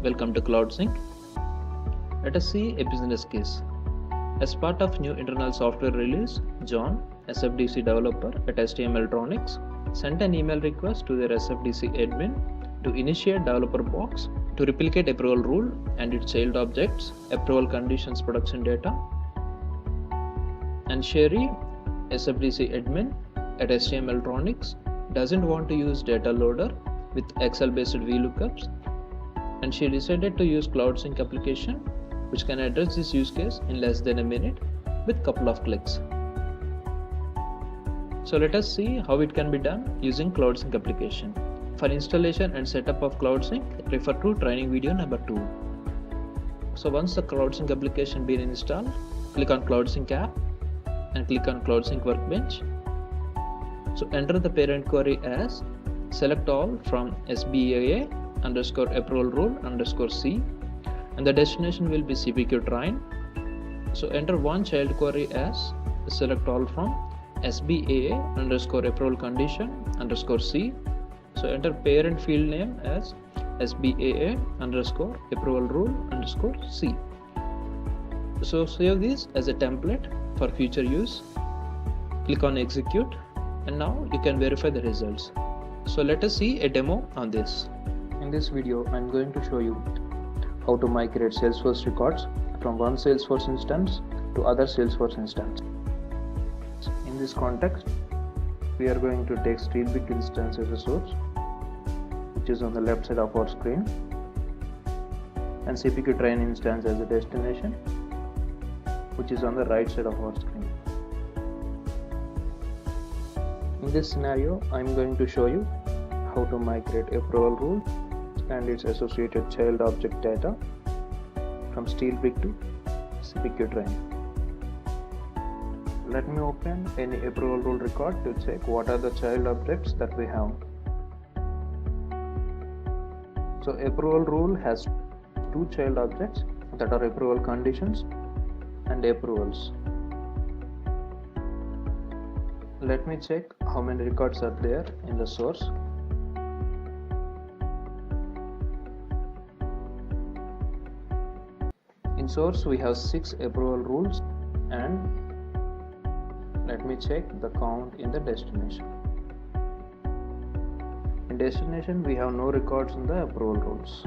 Welcome to CloudSync. Let us see a business case. As part of new internal software release, John, SFDC developer at STM Electronics, sent an email request to their SFDC admin to initiate developer box to replicate approval rule and its child objects, approval conditions, production data. And Sherry, SFDC admin at STM Electronics, doesn't want to use data loader with Excel-based VLOOKUPs, and she decided to use CloudSync application, which can address this use case in less than a minute with couple of clicks. So let us see how it can be done using CloudSync application. For installation and setup of CloudSync, refer to training video number 2. So once the CloudSync application been installed, click on CloudSync app and click on CloudSync Workbench. So enter the parent query as select all from SBAA_approval_rule_C, and the destination will be CPQ train. So enter one child query as select all from SBAA_approval condition_C. So enter parent field name as SBAA_approval rule_C. So save this as a template for future use. Click on execute, and now you can verify the results. So let us see a demo on this. In this video, I am going to show you how to migrate Salesforce records from one Salesforce instance to other Salesforce instance. In this context, we are going to take SteelBrick instance as a source, which is on the left side of our screen, and CPQ train instance as a destination, which is on the right side of our screen. In this scenario, I am going to show you how to migrate approval rule and its associated child object data from SteelBrick to CPQ train. Let me open any approval rule record to check what are the child objects that we have. So approval rule has two child objects that are approval conditions and approvals. Let me check how many records are there in the source. In source we have 6 approval rules, and let me check the count in the destination. In destination we have no records in the approval rules.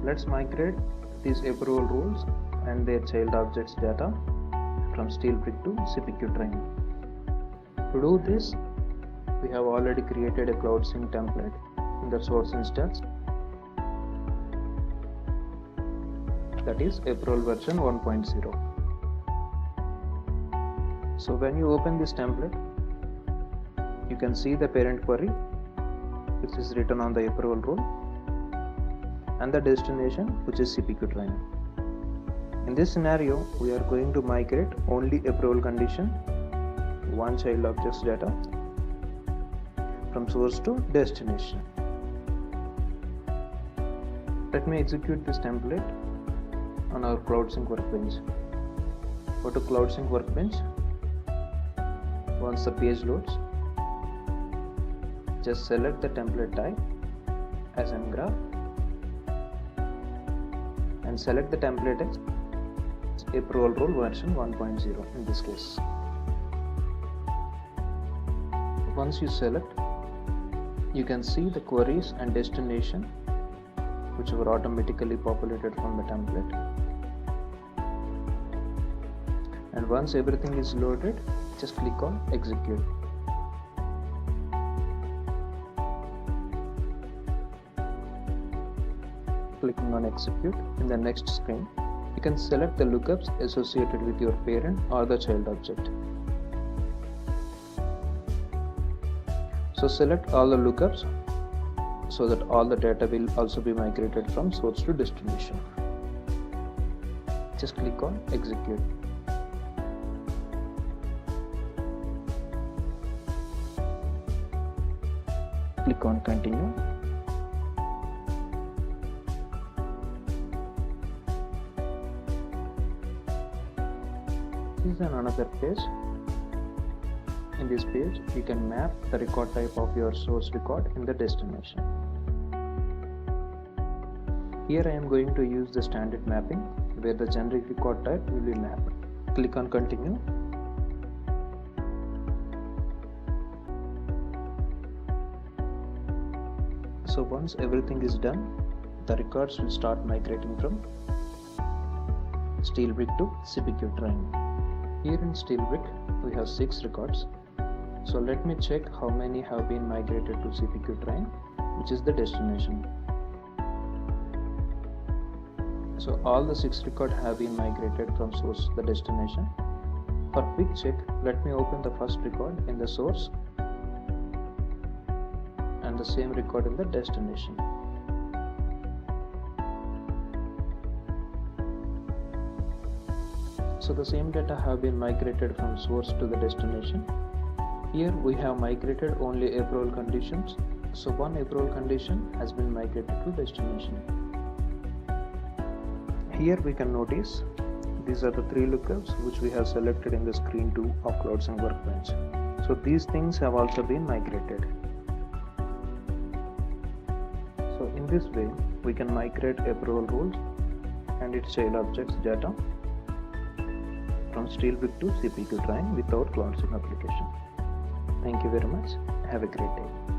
Let's migrate these approval rules and their child objects data from SteelBrick to CPQ train. To do this, we have already created a CloudSync template in the source instance, that is approval version 1.0. So when you open this template, you can see the parent query, which is written on the approval rule, and the destination, which is CPQ train. In this scenario, we are going to migrate only approval condition, one child objects data, from source to destination. Let me execute this template on our CloudSync Workbench. Go to CloudSync Workbench. Once the page loads, just select the template type as mgraph and select the template as approval rule version 1.0 in this case. Once you select, you can see the queries and destination, which were automatically populated from the template. And once everything is loaded, just click on execute. Clicking on execute, in the next screen, you can select the lookups associated with your parent or the child object. So select all the lookups so that all the data will also be migrated from source to destination. Just click on execute. Click on continue. This is another page. In this page, you can map the record type of your source record in the destination. Here I am going to use the standard mapping where the generic record type will be mapped. Click on continue. So once everything is done, the records will start migrating from Steelbrick to CPQ train. Here in Steelbrick we have 6 records. So let me check how many have been migrated to CPQ train, which is the destination. So all the 6 records have been migrated from source to the destination. For quick check, let me open the first record in the source and the same record in the destination. So the same data have been migrated from source to the destination. Here we have migrated only approval conditions. So one approval condition has been migrated to destination. Here we can notice these are the 3 lookups which we have selected in the screen 2 of CloudSync Workbench. So these things have also been migrated. So in this way we can migrate approval rules and its child objects data from Steelbrick to CPQ train without CloudSync application. Thank you very much. Have a great day.